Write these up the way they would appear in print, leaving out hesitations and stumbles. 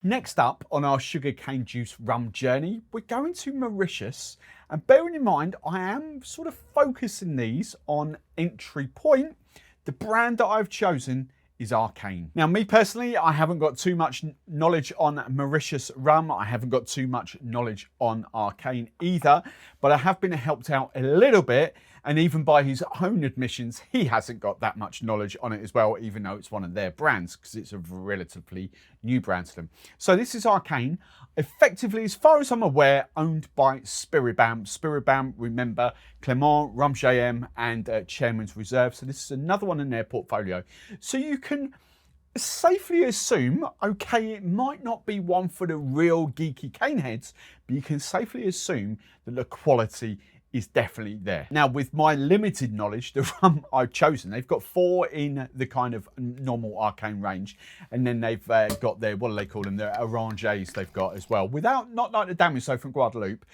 Next up on our sugarcane juice rum journey, we're going to Mauritius, and bearing in mind I am sort of focusing these on entry point, the brand that I've chosen is Arcane. Now, me personally, I haven't got too much knowledge on Mauritius rum. I haven't got too much knowledge on Arcane either, but I have been helped out a little bit. And even by his own admissions, he hasn't got that much knowledge on it as well, even though it's one of their brands, because it's a relatively new brand to them. So this is Arcane, effectively, as far as I'm aware, owned by Spiribam. Spiribam, remember, Clement, Rum JM, and Chairman's Reserve. So this is another one in their portfolio. So you can safely assume, okay, it might not be one for the real geeky cane heads, but you can safely assume that the quality is definitely there. Now, with my limited knowledge, the rum I've chosen, they've got 4 in the kind of normal Arcane range, and then they've got their, what do they call them, their oranges they've got as well, without, not like the Damiso from Guadeloupe,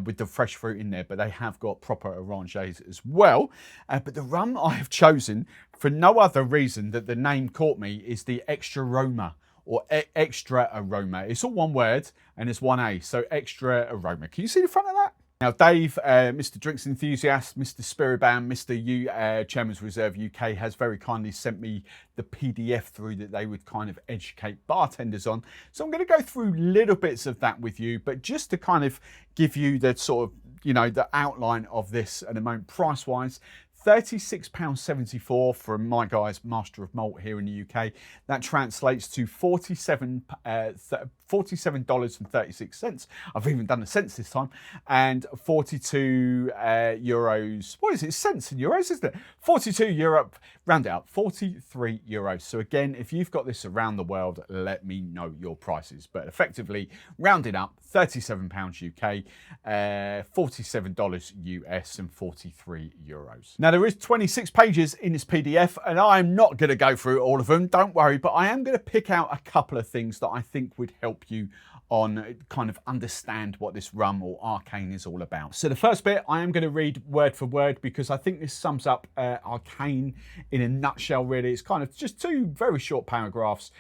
with the fresh fruit in there, but they have got proper oranges as well. But the rum I have chosen, for no other reason that the name caught me, is the Extraroma, or Extra Aroma. It's all one word, and it's one A, so Extra Aroma. Can you see the front of that? Now, Dave, Mr. Drinks Enthusiast, Mr. Spiribam, Mr. Chairman's Reserve UK has very kindly sent me the PDF through that they would kind of educate bartenders on. So I'm going to go through little bits of that with you, but just to kind of give you the sort of, you know, the outline of this at the moment, price-wise. £36.74 from my guys, Master of Malt here in the UK. That translates to $47.36. I've even done the cents this time. And 42 euros. What is it? Cents and euros, isn't it? 42 euro, round it up, 43 euros. So again, if you've got this around the world, let me know your prices. But effectively, rounded up, £37 UK, $47 US, and 43 euros. Now, there is 26 pages in this PDF, and I'm not going to go through all of them, don't worry, but I am going to pick out a couple of things that I think would help you on kind of understand what this rum or Arcane is all about. So the first bit, I am going to read word for word because I think this sums up Arcane in a nutshell, really. It's kind of just 2 very short paragraphs.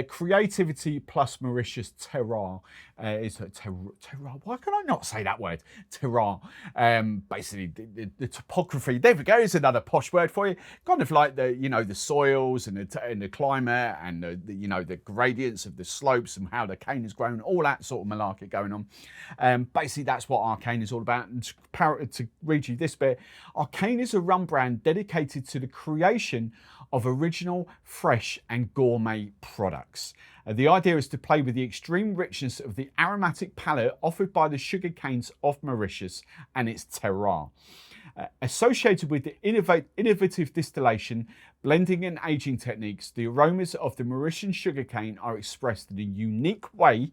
Creativity plus Mauritius terroir. Is a terroir. Why can I not say that word? Terroir. Basically, the topography. There we go. Is another posh word for you. Kind of like the, you know, the soils and the climate and the you know, the gradients of the slopes and how the cane is grown. All that sort of malarkey going on. Basically, that's what Arcane is all about. And to read you this bit, Arcane is a rum brand dedicated to the creation of original, fresh and gourmet products. The idea is to play with the extreme richness of the aromatic palate offered by the sugar canes of Mauritius and its terroir. Associated with the innovative distillation, blending and aging techniques, the aromas of the Mauritian sugarcane are expressed in a unique way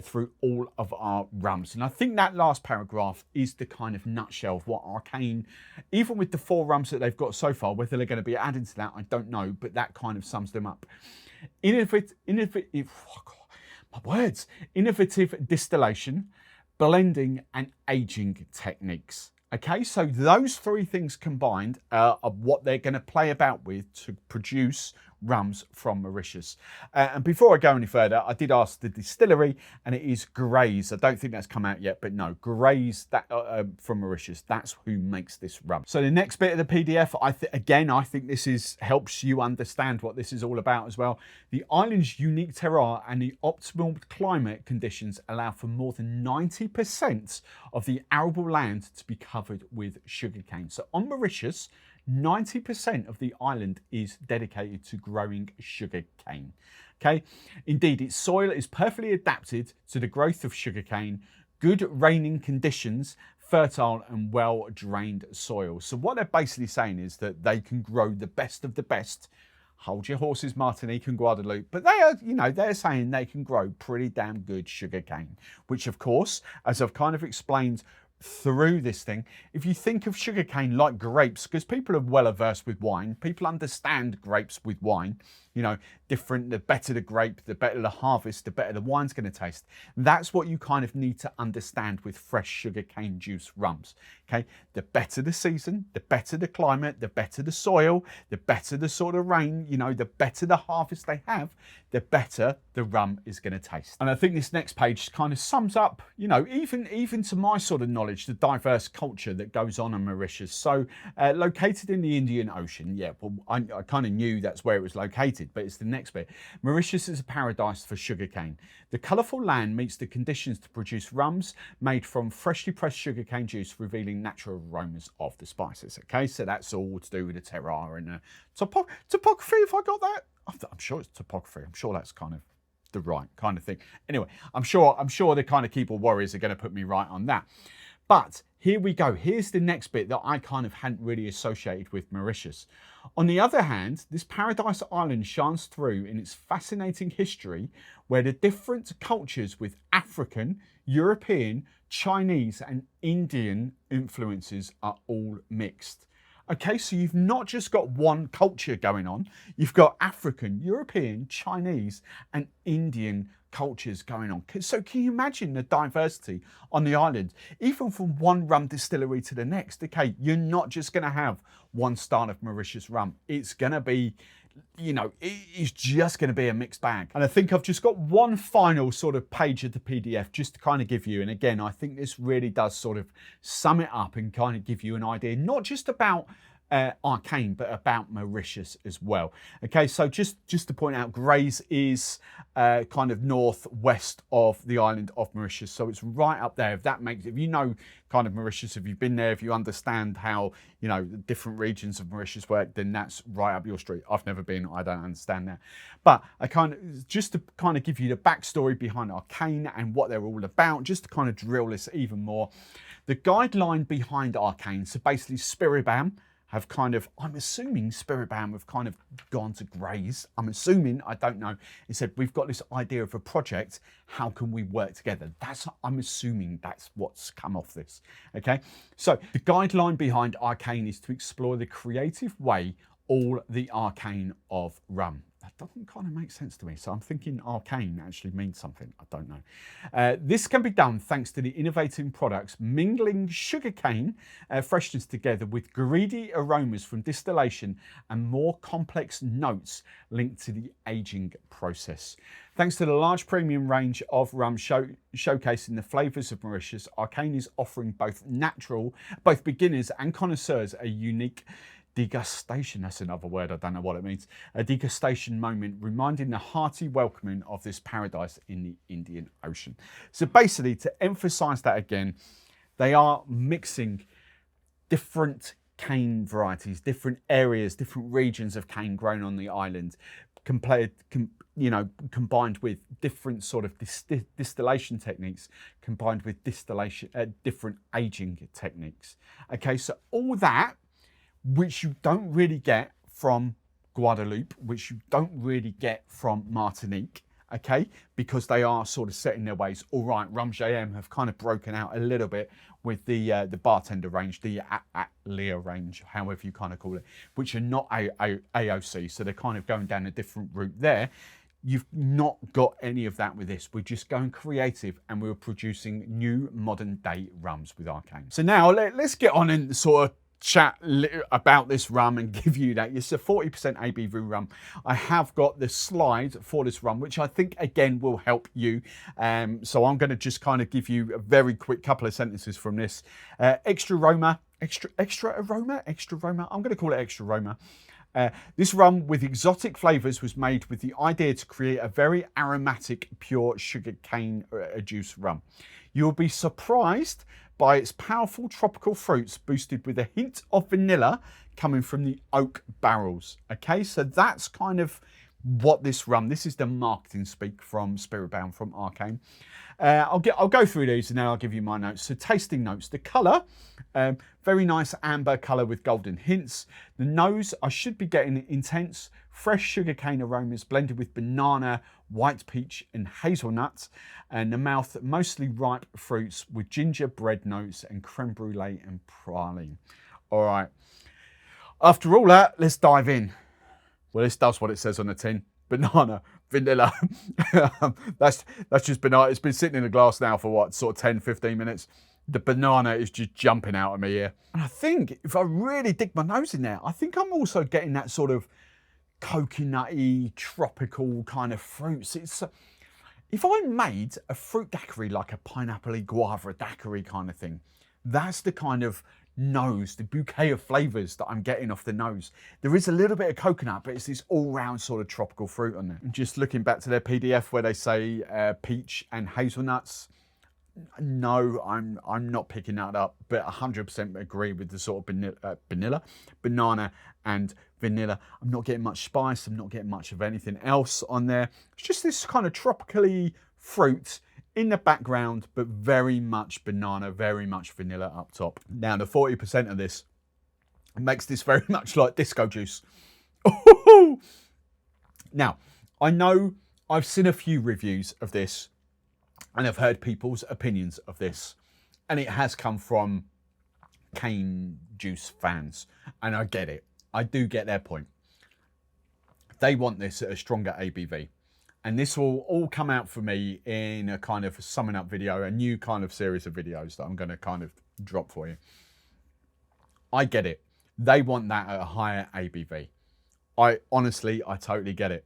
through all of our rums. And I think that last paragraph is the kind of nutshell of what Arcane, even with the 4 rums that they've got so far, whether they're going to be adding to that, I don't know, but that kind of sums them up. Innovative distillation, blending and aging techniques. Okay, so those 3 things combined are what they're going to play about with to produce rums from Mauritius. And before I go any further, I did ask the distillery, and it is Grays. I don't think that's come out yet, but no, Grays that from Mauritius. That's who makes this rum. So the next bit of the PDF, I think this helps you understand what this is all about as well. The island's unique terroir and the optimal climate conditions allow for more than 90% of the arable land to be covered with sugarcane. So on Mauritius, 90% of the island is dedicated to growing sugarcane. Okay, indeed, its soil is perfectly adapted to the growth of sugarcane, good raining conditions, fertile and well-drained soil. So what they're basically saying is that they can grow the best of the best. Hold your horses, Martinique and Guadeloupe, but they are, you know, they're saying they can grow pretty damn good sugarcane, which of course, as I've kind of explained through this thing, if you think of sugarcane like grapes, because people are well averse with wine, people understand grapes with wine. you know, different, the better the grape, the better the harvest, the better the wine's going to taste. That's what you kind of need to understand with fresh sugarcane juice rums. Okay, the better the season, the better the climate, the better the soil, the better the sort of rain, you know, the better the harvest they have, the better the rum is going to taste. And I think this next page kind of sums up, you know, even to my sort of knowledge, the diverse culture that goes on in Mauritius. So located in the Indian Ocean, yeah, well, I kind of knew that's where it was located, but it's the next bit. Mauritius is a paradise for sugarcane. The colourful land meets the conditions to produce rums made from freshly pressed sugarcane juice, revealing natural aromas of the spices. Okay, so that's all to do with the terroir and topography, if I got that. I'm sure it's topography. I'm sure that's kind of the right kind of thing. Anyway, I'm sure the kind of keyboard warriors are going to put me right on that. But here we go. Here's the next bit that I kind of hadn't really associated with Mauritius. On the other hand, this paradise island shines through in its fascinating history, where the different cultures with African, European, Chinese and Indian influences are all mixed. Okay, so you've not just got one culture going on, you've got African, European, Chinese and Indian cultures going on. So can you imagine the diversity on the island? Even from one rum distillery to the next, okay, you're not just going to have one style of Mauritius rum. It's going to be, you know, it's just going to be a mixed bag. And I think I've just got one final sort of page of the PDF just to kind of give you, and again, I think this really does sort of sum it up and kind of give you an idea, not just about Arcane, but about Mauritius as well. Okay, so just to point out, Grays is kind of northwest of the island of Mauritius, so it's right up there. If you know kind of Mauritius, if you've been there, if you understand how, you know, the different regions of Mauritius work, then that's right up your street. I've never been, I don't understand that, but I kind of just to kind of give you the backstory behind Arcane and what they're all about, just to kind of drill this even more. The guideline behind Arcane, so basically Spiribam have kind of, I'm assuming Spiribam have kind of gone to Grays. I'm assuming, I don't know. He said, we've got this idea of a project. How can we work together? I'm assuming that's what's come off this. Okay. So the guideline behind Arcane is to explore the creative way all the arcane of rum. That doesn't kind of make sense to me. So I'm thinking arcane actually means something. I don't know. This can be done thanks to the innovative products mingling sugarcane freshness together with greedy aromas from distillation and more complex notes linked to the aging process. Thanks to the large premium range of rum showcasing the flavours of Mauritius, Arcane is offering both beginners and connoisseurs a unique degustation, that's another word, I don't know what it means, a degustation moment reminding the hearty welcoming of this paradise in the Indian Ocean. So basically, to emphasize that again, they are mixing different cane varieties, different areas, different regions of cane grown on the island, combined with different sort of distillation techniques, combined with different aging techniques. Okay, so all that, which you don't really get from Guadeloupe, which you don't really get from Martinique, okay, because they are sort of set in their ways. All right, Rum JM have kind of broken out a little bit with the bartender range, the Atlia range, however you kind of call it, which are not AOC, so they're kind of going down a different route there. You've not got any of that with this. We're just going creative and we're producing new modern day rums with Arcane. So now let's get on and sort of chat about this rum and give you that. It's a 40% ABV rum. I have got the slide for this rum, which I think again will help you. So I'm going to just kind of give you a very quick couple of sentences from this. Extraroma. I'm going to call it Extraroma. This rum with exotic flavours was made with the idea to create a very aromatic, pure sugarcane juice rum. You'll be surprised by its powerful tropical fruits boosted with a hint of vanilla coming from the oak barrels. Okay, so that's kind of what this rum, this is the marketing speak from Spiribam, from Arcane. I'll go through these and then I'll give you my notes. So tasting notes, the colour, very nice amber colour with golden hints. The nose, I should be getting intense, fresh sugarcane aromas blended with banana, white peach and hazelnuts. And the mouth, mostly ripe fruits with gingerbread notes and creme brulee and praline. All right, after all that, let's dive in. Well, this does what it says on the tin. Banana, vanilla. That's just banana. It's been sitting in the glass now for what, sort of 10, 15 minutes. The banana is just jumping out of me here. And I think if I really dig my nose in there, I think I'm also getting that sort of coconutty, tropical kind of fruits. It's if I made a fruit daiquiri, like a pineapple guava daiquiri kind of thing, that's the kind of nose, the bouquet of flavors that I'm getting off the nose. There is a little bit of coconut, but it's this all-round sort of tropical fruit on there. And just looking back to their PDF where they say peach and hazelnuts, no, I'm not picking that up, but 100% agree with the sort of banana and vanilla. I'm not getting much spice. I'm not getting much of anything else on there. It's just this kind of tropically fruit in the background, but very much banana, very much vanilla up top. Now, the 40% of this makes this very much like disco juice. Now, I know I've seen a few reviews of this and I've heard people's opinions of this, and it has come from cane juice fans, and I get it. I do get their point. They want this at a stronger ABV. And this will all come out for me in a kind of summing up video, a new kind of series of videos that I'm going to kind of drop for you. I get it. They want that at a higher ABV. I totally get it.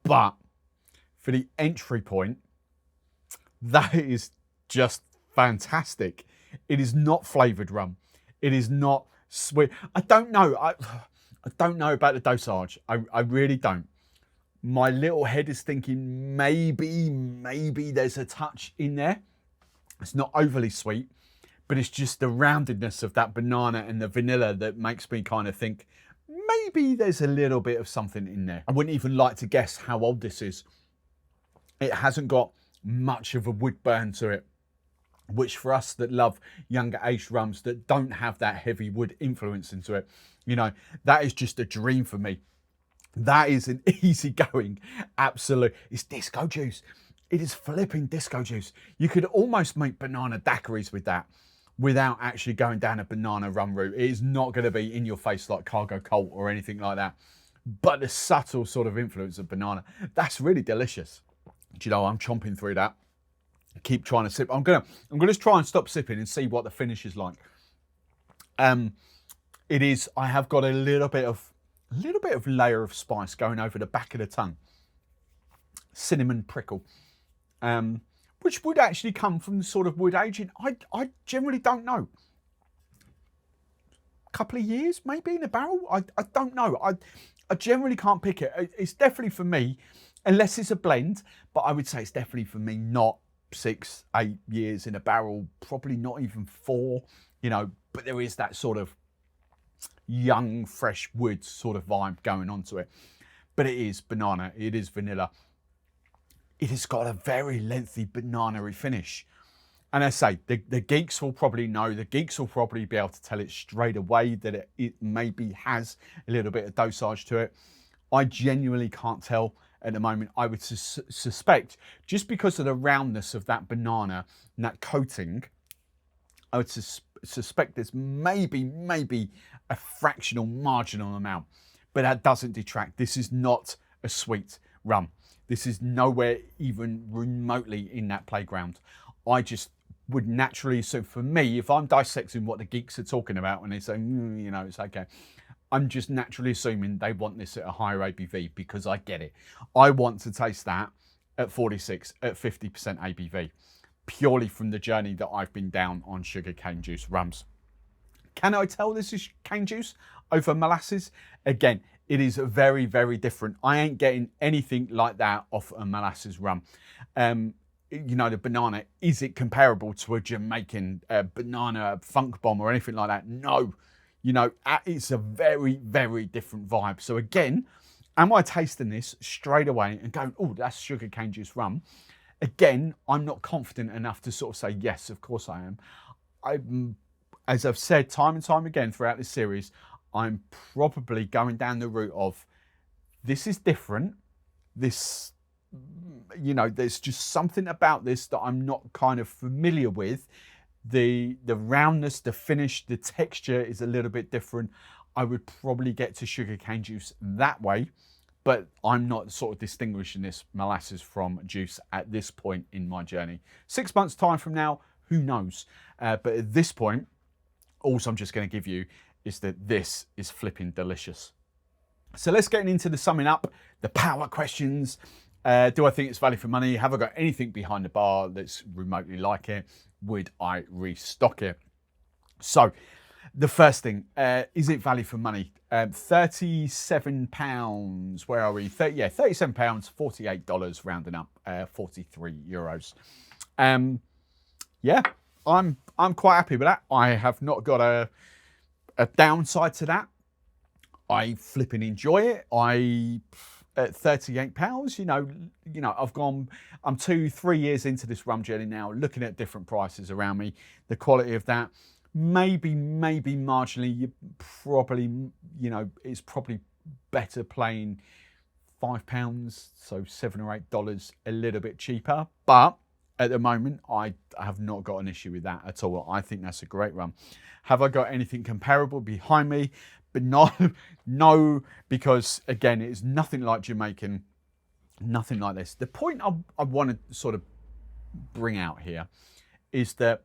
But for the entry point, that is just fantastic. It is not flavoured rum. It is not sweet. I don't know. I don't know about the dosage. I really don't. My little head is thinking maybe there's a touch in there. It's not overly sweet, but it's just the roundedness of that banana and the vanilla that makes me kind of think maybe there's a little bit of something in there. I wouldn't even like to guess how old this is. It hasn't got much of a wood burn to it, which for us that love younger aged rums that don't have that heavy wood influence into it, you know, that is just a dream for me. That is an easygoing, absolute. It's disco juice. It is flipping disco juice. You could almost make banana daiquiris with that without actually going down a banana rum route. It is not going to be in your face like Cargo Colt or anything like that. But the subtle sort of influence of banana, that's really delicious. Do you know, I'm chomping through that. Keep trying to sip. I'm gonna try and stop sipping and see what the finish is like. It is. I have got a little bit of layer of spice going over the back of the tongue. Cinnamon prickle, which would actually come from the sort of wood aging. I generally don't know. A couple of years, maybe in a barrel. I don't know. I generally can't pick it. It's definitely for me, unless it's a blend. But I would say it's definitely for me not 6, 8 years in a barrel. Probably not even 4. You know, but there is that sort of young, fresh wood sort of vibe going on to it. But it is banana, it is vanilla. It has got a very lengthy banana-y finish. And I say, the geeks will probably know, the geeks will probably be able to tell it straight away that it maybe has a little bit of dosage to it. I genuinely can't tell at the moment. I would suspect, just because of the roundness of that banana and that coating, I would suspect there's maybe a fractional marginal amount, but that doesn't detract. This is not a sweet rum. This is nowhere even remotely in that playground. I just would naturally, so for me, if I'm dissecting what the geeks are talking about when they say, you know, it's okay, I'm just naturally assuming they want this at a higher ABV, because I get it. I want to taste that at 46, at 50% ABV. Purely from the journey that I've been down on sugar cane juice rums. Can I tell this is cane juice over molasses? Again, it is very, very different. I ain't getting anything like that off a molasses rum. You know, the banana, is it comparable to a Jamaican banana funk bomb or anything like that? No. You know, it's a very, very different vibe. So again, am I tasting this straight away and going, oh, that's sugar cane juice rum? Again, I'm not confident enough to sort of say, yes, of course I am. As I've said time and time again throughout this series, I'm probably going down the route of, this is different. This, you know, there's just something about this that I'm not kind of familiar with. The roundness, the finish, the texture is a little bit different. I would probably get to sugarcane juice that way, but I'm not sort of distinguishing this molasses from juice at this point in my journey. 6 months time from now, who knows? But at this point, also I'm just going to give you is that this is flipping delicious. So let's get into the summing up, the power questions. Do I think it's value for money? Have I got anything behind the bar that's remotely like it? Would I restock it? So the first thing, is it value for money? £37, where are we? £37, $48 rounding up, 43 euros. Yeah, I'm quite happy with that. I have not got a downside to that. I flipping enjoy it. At £38, I'm 2-3 years into this rum journey now, looking at different prices around me, the quality of that. Maybe marginally, you probably, it's probably better playing £5, so $7 or $8 a little bit cheaper. But at the moment, I have not got an issue with that at all. I think that's a great rum. Have I got anything comparable behind me? But no, because again, it's nothing like Jamaican, nothing like this. The point I want to sort of bring out here is that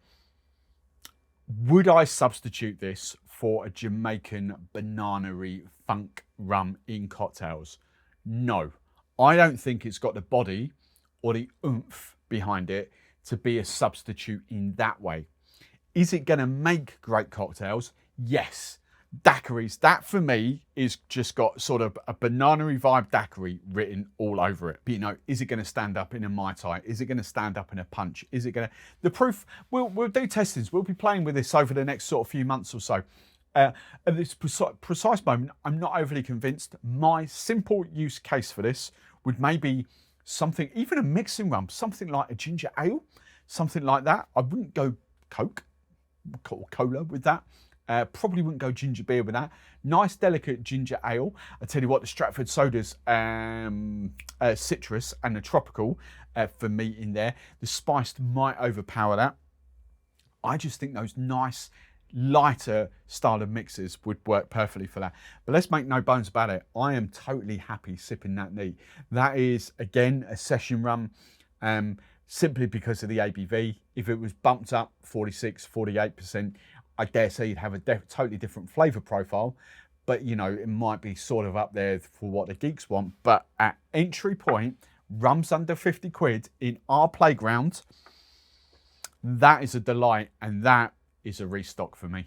would I substitute this for a Jamaican banana-y funk rum in cocktails? No, I don't think it's got the body or the oomph behind it to be a substitute in that way. Is it going to make great cocktails? Yes. Daiquiris, that for me is just got sort of a banana-y vibe daiquiri written all over it. But is it going to stand up in a Mai Tai? Is it going to stand up in a punch? Is it going to... The proof, we'll do testings. We'll be playing with this over the next sort of few months or so. At this precise moment, I'm not overly convinced. My simple use case for this would maybe something, even a mixing rum, something like a ginger ale, something like that. I wouldn't go Coke or cola with that. Probably wouldn't go ginger beer with that. Nice, delicate ginger ale. I tell you what, the Stratford sodas, citrus and the tropical for me in there. The spiced might overpower that. I just think those nice, lighter style of mixes would work perfectly for that. But let's make no bones about it. I am totally happy sipping that neat. That is, again, a session rum. Simply because of the ABV. If it was bumped up 46, 48%, I dare say you'd have a totally different flavour profile, but it might be sort of up there for what the geeks want. But at entry point, rum's under 50 quid in our playground, that is a delight, and that is a restock for me.